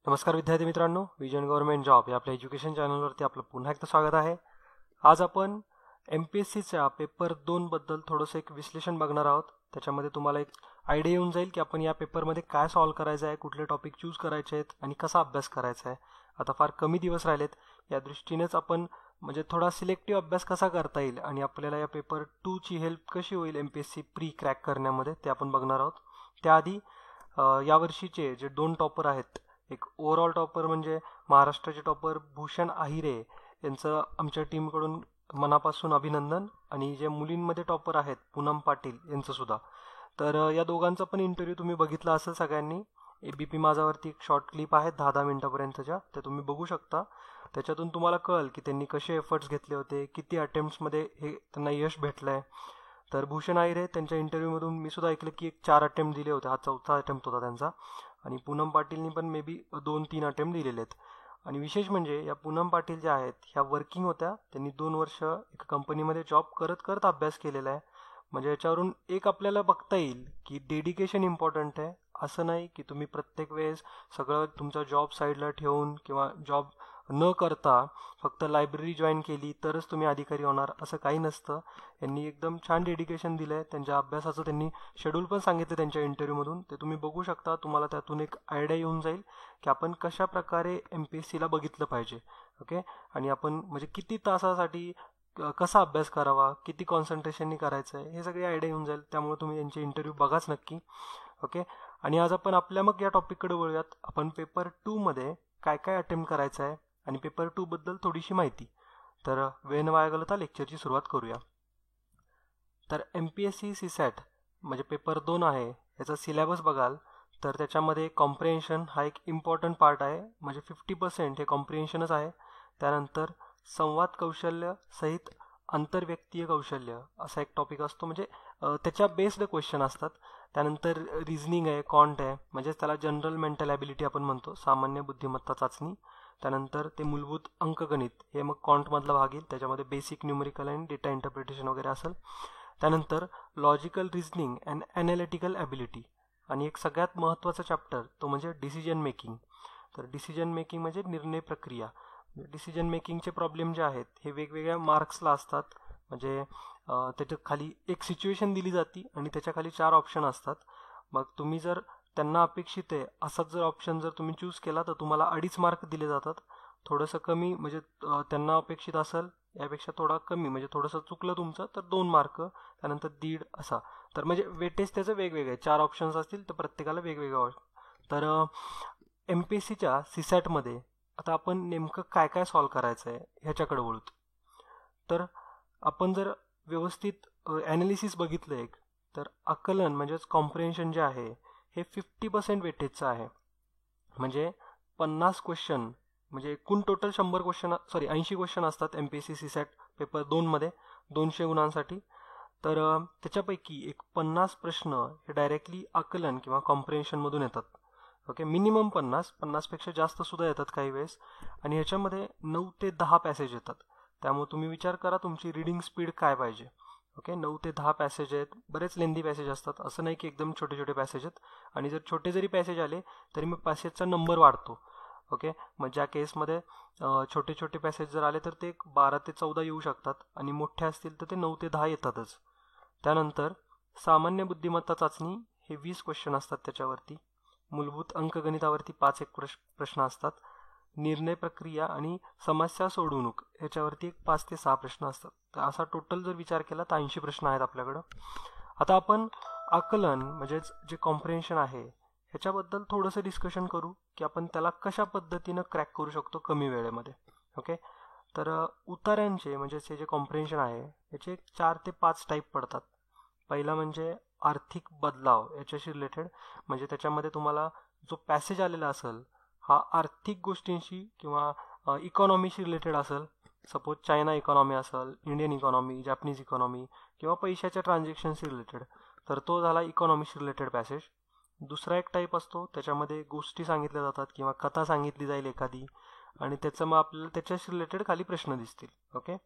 नमस्कार विद्यार्थी मित्रांनो, विजन गव्हर्नमेंट जॉब या आपल्या एज्युकेशन चॅनलवरती आपलं पुन्हा एकदा स्वागत आहे. आज आपण MPSCच्या पेपर 2 बद्दल थोडंसं एक विश्लेषण बघणार आहोत. त्याच्यामध्ये तुम्हाला एक आयडिया येऊन जाईल की आपण या पेपरमध्ये काय सॉल्व करायचं आहे, कुठले टॉपिक चूज करायचे आहेत आणि कसा अभ्यास करायचा आहे. आता फार कमी दिवस राहिलेत, या दृष्टीनेच आपण म्हणजे थोडा सिलेक्टिव्ह अभ्यास कसा करता येईल आणि आपल्याला या पेपर 2 ची हेल्प कशी होईल MPSC प्री क्रॅक करण्यामध्ये ते आपण बघणार आहोत. त्याआधी यावर्षीचे जे 2 टॉपर आहेत, एक ओव्हरऑल टॉपर म्हणजे महाराष्ट्राचे टॉपर भूषण आहिरे यांचं आमच्या टीमकडून मनापासून अभिनंदन, आणि जे मुलींमध्ये टॉपर आहेत पूनम पाटील यांचं सुद्धा. तर या दोघांचा पण इंटरव्ह्यू तुम्ही बघितला असेल सगळ्यांनी. ABP माझावरती एक शॉर्ट क्लिप आहे 10-10 मिनिटापर्यंतच्या, त्या तुम्ही बघू शकता. त्याच्यातून तुम्हाला कळेल की त्यांनी कसे एफर्ट्स घेतले होते, किती अटेम्प्ट्समध्ये हे त्यांना यश भेटलं आहे. तर भूषण आहिरे त्यांच्या इंटरव्ह्यूमधून मी सुद्धा ऐकलं की 4 अटेम्प्ट दिले होते, हा 4था अटेम्प्ट होता त्यांचा. आणि पूनम पाटीलनी पण मे बी 2-3 अटेम्प्ट दिलेले आहेत. आणि विशेष म्हणजे या पूनम पाटील ज्या आहेत ह्या वर्किंग होत्या. त्यांनी 2 वर्ष एका कंपनीमध्ये जॉब करत करत अभ्यास केलेला आहे. म्हणजे याच्यावरून एक आपल्याला बघता येईल की डेडिकेशन इम्पॉर्टंट आहे. असं नाही की तुम्ही प्रत्येक वेळेस सगळं तुमचा जॉब साईडला ठेवून किंवा जॉब न करता फक्त लायब्ररी जॉईन केली तरच तुम्ही अधिकारी होणार, असं काही नसतं. यांनी एकदम छान डेडिकेशन दिलं आहे. त्यांच्या अभ्यासाचं त्यांनी शेड्यूल पण सांगितलं त्यांच्या इंटरव्ह्यूमधून, ते तुम्ही बघू शकता. तुम्हाला त्यातून एक आयडिया येऊन जाईल की आपण कशा प्रकारे MPSCला बघितलं पाहिजे. ओके, आणि आपण म्हणजे किती तासासाठी कसा अभ्यास करावा, किती कॉन्सन्ट्रेशननी करायचं आहे, हे सगळे आयडिया येऊन जाईल. त्यामुळे तुम्ही यांचे इंटरव्ह्यू बघाच नक्की. ओके, आणि आज आपण आपल्या मग या टॉपिककडे वळूयात. आपण पेपर 2 मध्ये काय काय अटेम्प्ट करायचं आहे आणि पेपर 2 बद्दल थोडीशी माहिती. तर वेळ न वाया घालवता लेक्चरची सुरुवात करूया. तर MPSC CSAT म्हणजे पेपर 2 आहे, याचा सिलेबस बघाल तर त्याच्यामध्ये कॉम्प्रिहेन्शन हा एक इम्पॉर्टंट पार्ट आहे. म्हणजे 50% हे कॉम्प्रिहेन्शनच आहे. त्यानंतर संवाद कौशल्य सहित आंतरव्यक्तीय कौशल्य असा एक टॉपिक असतो, म्हणजे त्याच्या बेस्ड क्वेश्चन असतात. त्यानंतर रिझनिंग आहे, कॉन्ट आहे, म्हणजेच त्याला जनरल मेंटल ॲबिलिटी आपण म्हणतो, सामान्य बुद्धिमत्ता चाचणी. त्यानंतर ते मूलभूत अंकगणित, हे मग कॉन्टमधला भाग येईल. त्याच्यामध्ये बेसिक न्यूमेरिकल आणि डेटा इंटरप्रिटेशन वगैरे असेल. त्यानंतर logical reasoning and analytical ability, आणि एक सगळ्यात महत्त्वाचा चॅप्टर तो म्हणजे डिसिजन मेकिंग. तर डिसिजन मेकिंग म्हणजे निर्णय प्रक्रिया. डिसिजन मेकिंगचे प्रॉब्लेम जे आहेत हे वेगवेगळ्या मार्क्सला असतात. म्हणजे त्याच्या खाली एक सिच्युएशन दिली जाते आणि त्याच्या खाली 4 ऑप्शन असतात. मग तुम्ही जर त्यांना अपेक्षित आहे असाच जर ऑप्शन जर तुम्ही चूज केला तर तुम्हाला 2.5 मार्क दिले जातात. थोडंसं कमी म्हणजे त्यांना अपेक्षित असेल यापेक्षा थोडा कमी, म्हणजे थोडंसं चुकलं तुमचं तर 2 मार्क, त्यानंतर 1.5 असा. तर म्हणजे वेटेज त्याचं वेगवेगळे 4 ऑप्शन्स असतील तर प्रत्येकाला वेगवेगळं. तर MPSCच्या CSATमध्ये आता आपण नेमकं काय काय सॉल्व करायचं आहे ह्याच्याकडे वळूत. तर आपण जर व्यवस्थित ॲनालिसिस बघितलं एक, तर आकलन म्हणजेच कॉम्प्रिहेन्शन जे आहे हे 50% वेटेजचं आहे. म्हणजे 50 क्वेश्चन, म्हणजे एकूण टोटल 100 क्वेश्चन 80 क्वेश्चन असतात MPSC CSAT पेपर 2 मध्ये 200 गुणांसाठी. तर त्याच्यापैकी एक 50 प्रश्न हे डायरेक्टली आकलन किंवा कॉम्प्रिहेन्शनमधून येतात. ओके, मिनिमम 50पेक्षा जास्त सुद्धा येतात काही वेळेस. आणि ह्याच्यामध्ये 9 ते 10 पॅसेज येतात. त्यामुळे तुम्ही विचार करा तुमची रीडिंग स्पीड काय पाहिजे. ओके, 9 ते 10 पॅसेज आहेत, बरेच लेंदी पॅसेज असतात, असं नाही की एकदम छोटे छोटे पॅसेज आहेत. आणि जर छोटे जरी पॅसेज आले तरी मग पॅसेजचा नंबर वाढतो. ओके, मग ज्या केसमध्ये छोटे छोटे पॅसेज जर आले तर ते 12 ते 14 येऊ शकतात, आणि मोठे असतील तर ते 9 ते 10 येतातच. त्यानंतर सामान्य बुद्धिमत्ता चाचणी हे 20 क्वेश्चन असतात त्याच्यावरती. मूलभूत अंकगणितावरती 5 एक प्रश्न असतात. निर्णय प्रक्रिया आणि समस्या सोडवणूक ह्याच्यावरती एक 5 ते 6 प्रश्न असतात. तर असा टोटल जर विचार केला तर 80 प्रश्न आहेत आपल्याकडं. आता आपण आकलन म्हणजेच जे कॉम्प्रिहेन्शन आहे ह्याच्याबद्दल थोडंसं डिस्कशन करू की आपण त्याला कशा पद्धतीनं क्रॅक करू शकतो कमी वेळेमध्ये. ओके, तर उतार्यांचे म्हणजेच हे जे कॉम्प्रिहेन्शन आहे याचे 4 ते 5 टाईप पडतात. पहिला म्हणजे आर्थिक बदलाव याच्याशी रिलेटेड, म्हणजे त्याच्यामध्ये तुम्हाला जो पॅसेज आलेला असेल हा आर्थिक गोष्टींशी किंवा इकॉनॉमीशी रिलेटेड असेल. सपोज चायना इकॉनॉमी असेल, इंडियन इकॉनॉमी, जॅपनीज इकॉनॉमी किंवा पैशाच्या ट्रान्झॅक्शनशी रिलेटेड, तर तो झाला इकॉनॉमीशी रिलेटेड पॅसेज. दुसरा एक टाईप असतो त्याच्यामध्ये गोष्टी सांगितल्या जातात किंवा कथा सांगितली जाईल एखादी, आणि त्याचं मग आपल्याला त्याच्याशी रिलेटेड खाली प्रश्न दिसतील. ओके,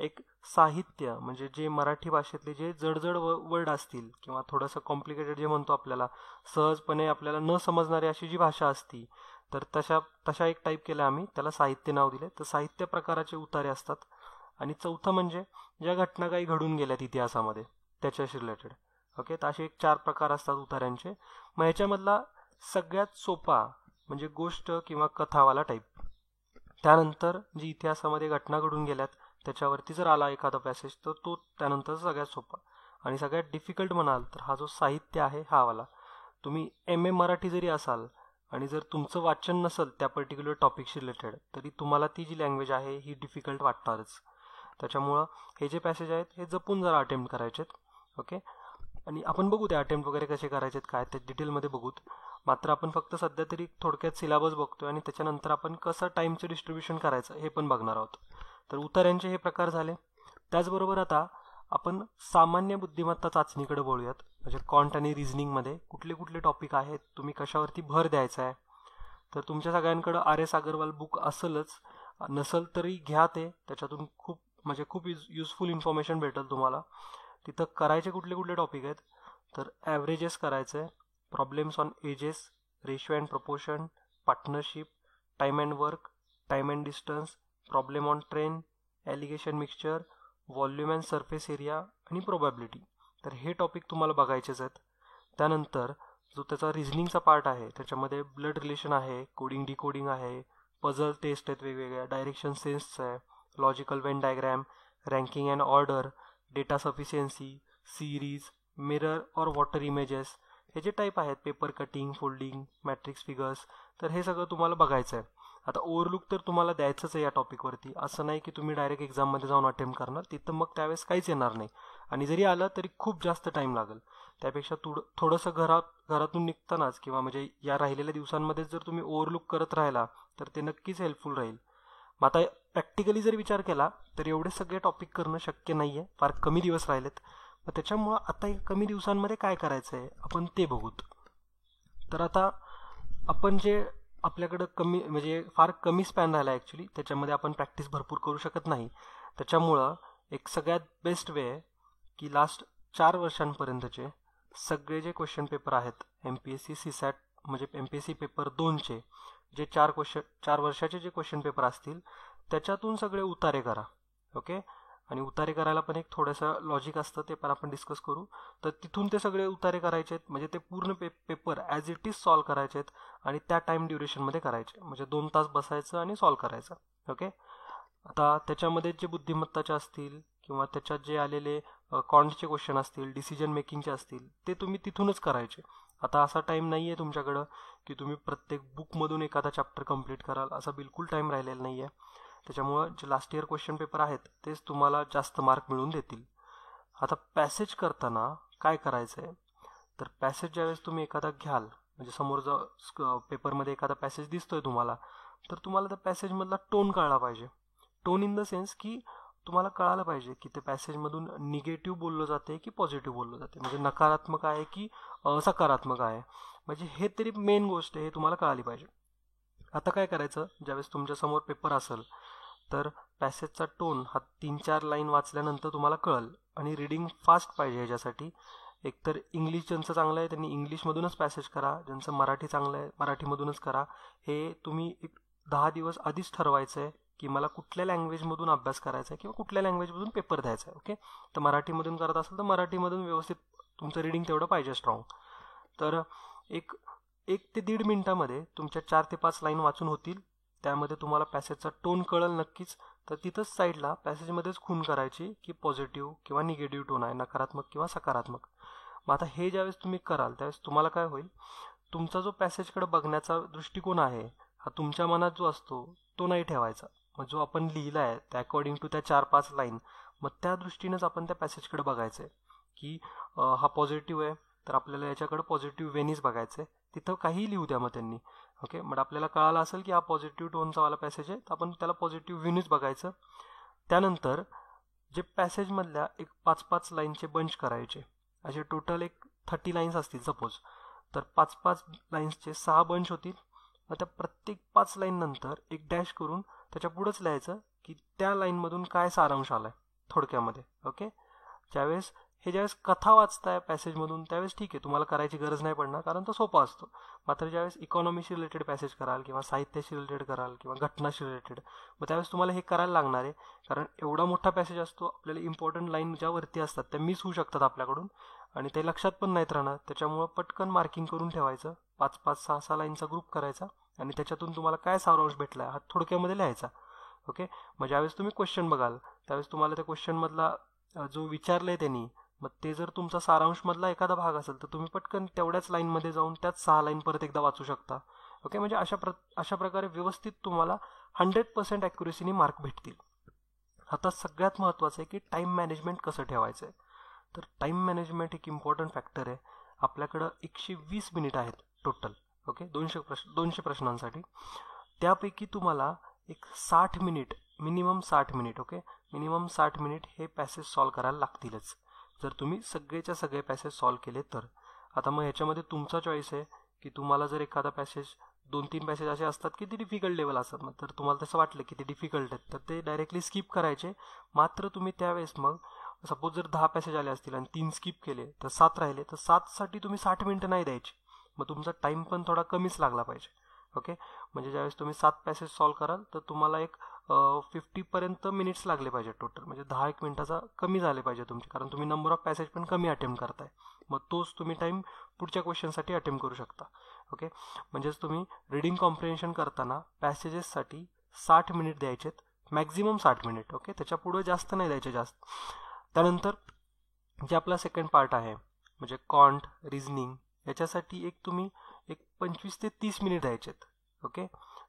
एक साहित्य म्हणजे जे मराठी भाषेतले जे जडजड वर्ड असतील किंवा थोडंसं कॉम्प्लिकेटेड जे म्हणतो आपल्याला सहजपणे आपल्याला न समजणारी अशी जी भाषा असती तर तशा एक टाईप केला आम्ही, त्याला साहित्य नाव दिले. तर साहित्य प्रकाराचे उतारे असतात. आणि चौथं म्हणजे ज्या घटना काही घडून गेल्यात इतिहासामध्ये त्याच्याशी रिलेटेड. ओके, तर असे एक 4 प्रकार असतात उतार्यांचे. मग ह्याच्यामधला सगळ्यात सोपा म्हणजे गोष्ट किंवा कथावाला टाईप. त्यानंतर जी इतिहासामध्ये घटना घडून गेल्यात त्याच्यावरती जर आला एखादा पॅसेज तर तो त्यानंतर सगळ्यात सोपा. आणि सगळ्यात डिफिकल्ट म्हणाल तर हा जो साहित्य आहे हा वाला. तुम्ही MA मराठी जरी असाल आणि जर तुमचं वाचन नसेल त्या पर्टिक्युलर टॉपिकशी रिलेटेड, तरी तुम्हाला ती जी लँग्वेज आहे ही डिफिकल्ट वाटणारच. त्याच्यामुळं हे जे पॅसेज आहेत हे जपून जरा अटेम्प्ट करायचेत. ओके, आणि आपण बघू ते अटेम्प्ट वगैरे कसे करायचेत काय ते डिटेलमध्ये बघूत. मात्र आपण फक्त सध्या तरी थोडक्यात सिलेबस बघतोय आणि त्याच्यानंतर आपण कसं टाईमचं डिस्ट्रीब्युशन करायचं हे पण बघणार आहोत. तर उतार्यांचे हे प्रकार झाले. त्याचबरोबर आता आपण सामान्य बुद्धिमत्ता चाचणीकडे बोलूयात. म्हणजे कॉन्ट आणि रिझनिंगमध्ये कुठले कुठले टॉपिक आहेत, तुम्ही कशावरती भर द्यायचा आहे. तर तुमच्या सगळ्यांकडं RS अगरवाल बुक असेलच, नसेल तरी घ्या ते. त्याच्यातून खूप युजफुल इन्फॉर्मेशन भेटेल तुम्हाला. तिथं करायचे कुठले कुठले टॉपिक आहेत तर ॲव्हरेजेस करायचं आहे, problems on edges, ratio and proportion, partnership, time and work, time and distance, problem on train, allegation mixture, volume and surface area आणि प्रोबॅबिलिटी. तर हे टॉपिक तुम्हाला बघायचेच आहेत. त्यानंतर जो त्याचा रिझनिंगचा पार्ट आहे त्याच्यामध्ये ब्लड रिलेशन आहे, कोडिंग डिकोडिंग आहे, पझल टेस्ट आहेत वेगवेगळ्या, डायरेक्शन सेन्सचं आहे, logical Wien diagram, ranking and order, data sufficiency, series, mirror और वॉटर इमेजेस, हे जे टाईप आहेत, paper cutting, folding, matrix figures. तर हे सगळं तुम्हाला बघायचं आहे. आता ओव्हरलुक तर तुम्हाला द्यायचंच आहे या टॉपिकवरती. असं नाही की तुम्ही डायरेक्ट एक्झाममध्ये जाऊन अटेम्प्ट करणार, तिथं मग त्यावेळेस काहीच येणार नाही. आणि जरी आलं तरी खूप जास्त टाईम लागेल. त्यापेक्षा थोडंसं घरातून निघतानाच किंवा म्हणजे या राहिलेल्या दिवसांमध्ये जर तुम्ही ओव्हरलुक करत राहिला तर ते नक्कीच हेल्पफुल राहील. मग आता प्रॅक्टिकली जर विचार केला तर एवढे सगळे टॉपिक करणं शक्य नाही आहे, फार कमी दिवस राहिलेत. मग त्याच्यामुळं आता या कमी दिवसांमध्ये काय करायचं आहे आपण ते बघूत. तर आता आपण जे आपल्याकडं कमी म्हणजे फार कमी स्पॅन राहिला ॲक्च्युली, त्याच्यामध्ये आपण प्रॅक्टिस भरपूर करू शकत नाही. त्याच्यामुळं एक सगळ्यात बेस्ट वे आहे की लास्ट 4 वर्षांपर्यंतचे सगळे जे क्वेश्चन पेपर आहेत MPSC CSAT म्हणजे MPSC पेपर 2चे जे 4 वर्षाचे जे क्वेश्चन पेपर असतील त्याच्यातून सगळे उतारे करा. ओके, आणि उतारे करायला पण एक थोडंसं लॉजिक असतं, ते पण आपण डिस्कस करू. तर तिथून ते सगळे उतारे करायचे आहेत, म्हणजे ते पूर्ण paper as it is solve करायचे आहेत आणि त्या टाईम ड्युरेशनमध्ये करायचे. म्हणजे 2 तास बसायचं आणि सॉल्व करायचं. ओके, आता त्याच्यामध्ये जे बुद्धिमत्ताचे असतील किंवा त्याच्यात जे आलेले कॉन्टचे क्वेश्चन असतील, डिसिजन मेकिंगचे असतील, ते तुम्ही तिथूनच करायचे. आता असा टाईम नाही आहे तुमच्याकडं की तुम्ही प्रत्येक बुकमधून एखादा चॅप्टर कंप्लीट कराल, असा बिलकुल टाईम राहिलेला नाही आहे. त्याच्यामुळं जे लास्ट इयर क्वेश्चन पेपर आहेत तेच तुम्हाला जास्त मार्क मिळवून देतील. आता पॅसेज करताना काय करायचं आहे तर पॅसेज ज्यावेळेस तुम्ही एखादा घ्याल, म्हणजे समोर जर पेपरमध्ये एखादा पॅसेज दिसतोय तुम्हाला, तर तुम्हाला त्या पॅसेजमधला टोन कळला पाहिजे. टोन इन द सेन्स की तुम्हाला कळालं पाहिजे की ते पॅसेजमधून निगेटिव्ह बोललं जाते की पॉझिटिव्ह बोललं जाते, म्हणजे नकारात्मक आहे की सकारात्मक आहे. म्हणजे हे तरी मेन गोष्ट आहे, हे तुम्हाला कळाली पाहिजे. आता काय करायचं, ज्यावेळेस तुमच्यासमोर पेपर असेल तर पॅसेजचा टोन हा 3-4 लाईन वाचल्यानंतर तुम्हाला कळेल. आणि रीडिंग फास्ट पाहिजे ह्याच्यासाठी. एकतर इंग्लिश ज्यांचं चांगलं आहे त्यांनी इंग्लिशमधूनच पॅसेज करा, ज्यांचं मराठी चांगलं आहे मराठीमधूनच करा. हे तुम्ही एक 10 दिवस आधीच ठरवायचं आहे की मला कुठल्या लँग्वेजमधून अभ्यास करायचा आहे किंवा कुठल्या लँग्वेजमधून पेपर द्यायचा आहे. ओके, तर मराठीमधून करत असेल तर मराठीमधून व्यवस्थित तुमचं रीडिंग तेवढं पाहिजे स्ट्रॉंग. तर एक 1 ते 1.5 मिनिटामध्ये तुमच्या 4 ते 5 लाईन वाचून होतील. त्यामध्ये तुम्हाला पॅसेजचा टोन कळेल नक्कीच. तर तिथंच साईडला पॅसेजमध्येच खूण करायची की पॉझिटिव्ह किंवा निगेटिव्ह टोन आहे, नकारात्मक किंवा सकारात्मक. मग आता हे ज्यावेळेस तुम्ही कराल त्यावेळेस तुम्हाला काय होईल, तुमचा जो पॅसेजकडे बघण्याचा दृष्टिकोन आहे हा तुमच्या मनात जो असतो तो नाही ठेवायचा. मग जो आपण लिहिला आहे त्या अकॉर्डिंग टू त्या 4-5 लाईन, मग त्या दृष्टीनेच आपण त्या पॅसेजकडे बघायचं आहे की हा पॉझिटिव्ह आहे तर आपल्याला याच्याकडे पॉझिटिव्ह वेनीच बघायचं आहे. तिथं काहीही लिहू द्या मग त्यांनी. ओके, मग आपल्याला कळालं असेल की हा पॉझिटिव्ह टोनचा वाला पॅसेज आहे तर आपण त्याला पॉझिटिव्ह व्ह्यूनच बघायचं. त्यानंतर जे पॅसेजमधल्या एक 5-5 लाईनचे बंच करायचे. असे टोटल एक 30 लाईन्स असतील सपोज, तर 5-5 लाईन्सचे 6 बंच होतील. मग त्या प्रत्येक 5 लाईन नंतर एक डॅश करून त्याच्या पुढंच लिहायचं की त्या लाईनमधून काय सारांश आला आहे थोडक्यामध्ये. ओके, ज्यावेळेस हे ज्यावेळेस कथा वाचताय पॅसेजमधून त्यावेळेस ठीक आहे, तुम्हाला करायची गरज नाही पडणार कारण तो सोपा असतो. मात्र ज्यावेळेस इकॉनॉमीशी रिलेटेड पॅसेज कराल किंवा साहित्याशी रिलेटेड कराल किंवा घटनाशी रिलेटेड, मग त्यावेळेस तुम्हाला हे करायला लागणार आहे. कारण एवढा मोठा पॅसेज असतो, आपल्याला इम्पॉर्टंट लाईन ज्या वरती असतात त्या मिस होऊ शकतात आपल्याकडून आणि ते लक्षात पण नाहीत राहणार. त्याच्यामुळं पटकन मार्किंग करून ठेवायचं, 5-5, 6-6 लाईनचा ग्रुप करायचा आणि त्याच्यातून तुम्हाला काय सारांश भेटला हा थोडक्यामध्ये लिहायचा. ओके, मग ज्यावेळेस तुम्ही क्वेश्चन बघाल त्यावेळेस तुम्हाला त्या क्वेश्चनमधला जो विचारलंय त्यांनी, मग ते जर तुमचा सारांशमधला एखादा भाग असेल तर तुम्ही पटकन तेवढ्याच लाईनमध्ये जाऊन त्याच 6 लाईन परत एकदा वाचू शकता. ओके, म्हणजे अशा प्रकारे व्यवस्थित तुम्हाला 100% ॲक्युरेसीने मार्क भेटतील. आता सगळ्यात महत्त्वाचं आहे की टाईम मॅनेजमेंट कसं ठेवायचं आहे. तर टाईम मॅनेजमेंट एक इम्पॉर्टंट फॅक्टर आहे. आपल्याकडं 120 मिनिट आहेत टोटल. ओके, 200 प्रश्नांसाठी. त्यापैकी तुम्हाला एक 60 minute, minimum 60 minute, okay, minimum 60 minute हे पॅसेज सॉल्व करायला लागतीलच जर तुम्ही सगळेच्या सगळे पॅसेज सॉल्व केले तर. आता मग ह्याच्यामध्ये तुमचा चॉईस आहे की तुम्हाला जर एखादा पॅसेज 2-3 पॅसेज असे असतात की ते डिफिकल्ट लेवल असतात, मग तर तुम्हाला तसं वाटलं की ते डिफिकल्ट आहेत तर ते डायरेक्टली स्किप करायचे. मात्र तुम्ही त्यावेळेस मग सपोज जर 10 पॅसेज आले असतील आणि 3 स्किप केले तर 7 राहिले, तर 7साठी तुम्ही 60 मिनिटं नाही द्यायची, मग तुमचा टाईम पण थोडा कमीच लागला पाहिजे. ओके, म्हणजे ज्यावेळेस तुम्ही 7 पॅसेज सॉल्व कराल तर तुम्हाला एक 50पर्यंत मिनिट्स लागले पाहिजे टोटल, म्हणजे 10-1 मिनिटाचा कमी झाले पाहिजे तुमचे, कारण तुम्ही नंबर ऑफ पॅसेज पण कमी अटेम्प्ट करताय. मग तोच तुम्ही टाईम पुढच्या क्वेश्चनसाठी अटेम्प्ट करू शकता. ओके, म्हणजेच तुम्ही रिडिंग कॉम्प्रिहेन्शन करताना पॅसेजेससाठी 60 मिनिट द्यायचेत, मॅक्झिमम 60 मिनिट. ओके, त्याच्या पुढे जास्त नाही द्यायचे जास्त. त्यानंतर जे आपला सेकंड पार्ट आहे म्हणजे कॉन्ट, रिझनिंग, याच्यासाठी तुम्ही 25 ते 30 मिनिट द्यायचेत. ओके,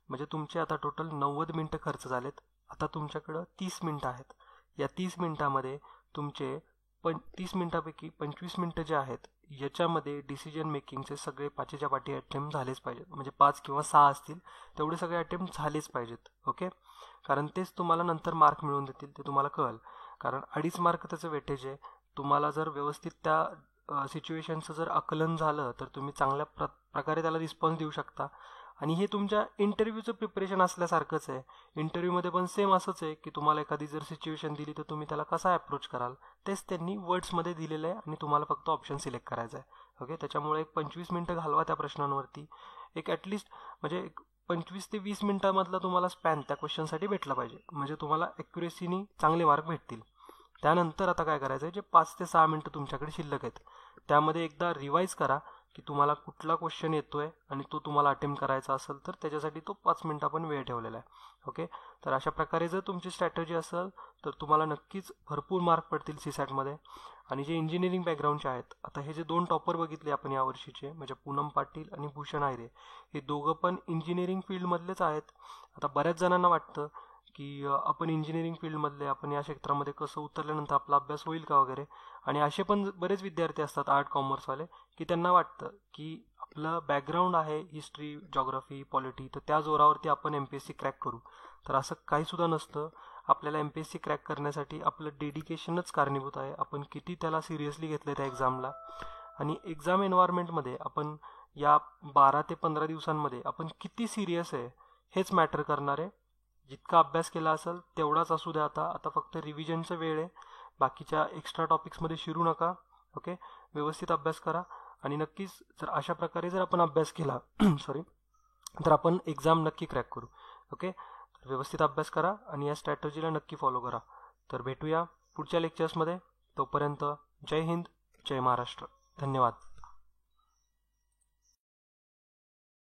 म्हणजे तुमचे आता टोटल 90 मिनटं खर्च झालेत. आता तुमच्याकडं 30 मिनटं आहेत. या 30 मिनटामध्ये तुमचे 30 मिनटापैकी 25 मिनटं जे आहेत याच्यामध्ये डिसिजन मेकिंगचे सगळे पाठीच्या पाठी अटेम्प्ट झालेच पाहिजेत, म्हणजे 5 किंवा 6 असतील तेवढे सगळे अटेम्प्ट झालेच पाहिजेत. ओके, कारण तेच तुम्हाला नंतर मार्क मिळवून देतील, ते तुम्हाला कळेल. कारण 2.5 मार्क त्याचं वेटेज आहे. तुम्हाला जर व्यवस्थित त्या सिच्युएशनचं जर आकलन झालं तर तुम्ही चांगल्या प्रकारे त्याला रिस्पॉन्स देऊ शकता. आणि हे तुमच्या इंटरव्ह्यूचं प्रिपरेशन असल्यासारखंच आहे. इंटरव्ह्यूमध्ये पण सेम असंच आहे की तुम्हाला एखादी जर सिच्युएशन दिली तर तुम्ही त्याला कसा अप्रोच कराल तेच त्यांनी वर्ड्समध्ये दिलेलं आहे आणि तुम्हाला फक्त ऑप्शन सिलेक्ट करायचा आहे. ओके, त्याच्यामुळे एक 25 मिनटं घालवा त्या प्रश्नांवरती. एक ॲटलिस्ट म्हणजे 25 ते 20 मिनटामधला तुम्हाला स्पॅन त्या क्वेश्चनसाठी भेटला पाहिजे, म्हणजे तुम्हाला ॲक्युरेसीनी चांगले मार्क भेटतील. त्यानंतर आता काय करायचं आहे, जे 5 ते 6 मिनटं तुमच्याकडे शिल्लक आहेत त्यामध्ये एकदा रिवाईज करा की तुम्हाला कुठला क्वेश्चन येतोय आणि तो तुम्हाला अटेम्प्ट करायचा असेल तर त्याच्यासाठी तो 5 मिनटं पण वेळ ठेवलेला आहे. ओके, तर अशा प्रकारे जर तुमची स्ट्रॅटेजी असेल तर तुम्हाला नक्कीच भरपूर मार्क पडतील सीसॅटमध्ये. आणि जे इंजिनिअरिंग बॅकग्राऊंडचे आहेत, आता हे जे 2 टॉपर बघितले आपण यावर्षीचे म्हणजे पूनम पाटील आणि भूषण आयरे, हे दोघं पण इंजिनिअरिंग फील्डमधलेच आहेत. आता बऱ्याच जणांना वाटतं की आपण इंजिनिअरिंग फील्डमधले, आपण या क्षेत्रामध्ये कसं उतरल्यानंतर आपला अभ्यास होईल का वगैरे. आणि असे पण बरेच विद्यार्थी असतात आर्ट कॉमर्सवाले की त्यांना वाटतं की आपलं बॅकग्राऊंड आहे हिस्ट्री, जॉग्राफी, पॉलिटी, तर त्या जोरावरती आपण MPSC क्रॅक करू. तर असं काहीसुद्धा नसतं. आपल्याला MPSC क्रॅक करण्यासाठी आपलं डेडिकेशनच कारणीभूत आहे. आपण किती त्याला सिरियसली घेतलं त्या एक्झामला, आणि एक्झाम एन्व्हायरमेंटमध्ये आपण या 12 ते 15 दिवसांमध्ये आपण किती सिरियस आहे हेच मॅटर करणार आहे. जितका अभ्यास केला असेल तेवढाच असू द्या. आता फक्त रिव्हिजनचा वेळ आहे, बाकीच्या एक्स्ट्रा टॉपिक्समध्ये शिरू नका. ओके, व्यवस्थित अभ्यास करा आणि नक्कीच जर अशा प्रकारे जर आपण अभ्यास केला सॉरी तर आपण एक्झाम नक्की क्रॅक करू. ओके, तर व्यवस्थित अभ्यास करा आणि या स्ट्रॅटर्जीला नक्की फॉलो करा. तर भेटूया पुढच्या लेक्चर्समध्ये. तोपर्यंत जय हिंद, जय महाराष्ट्र. धन्यवाद.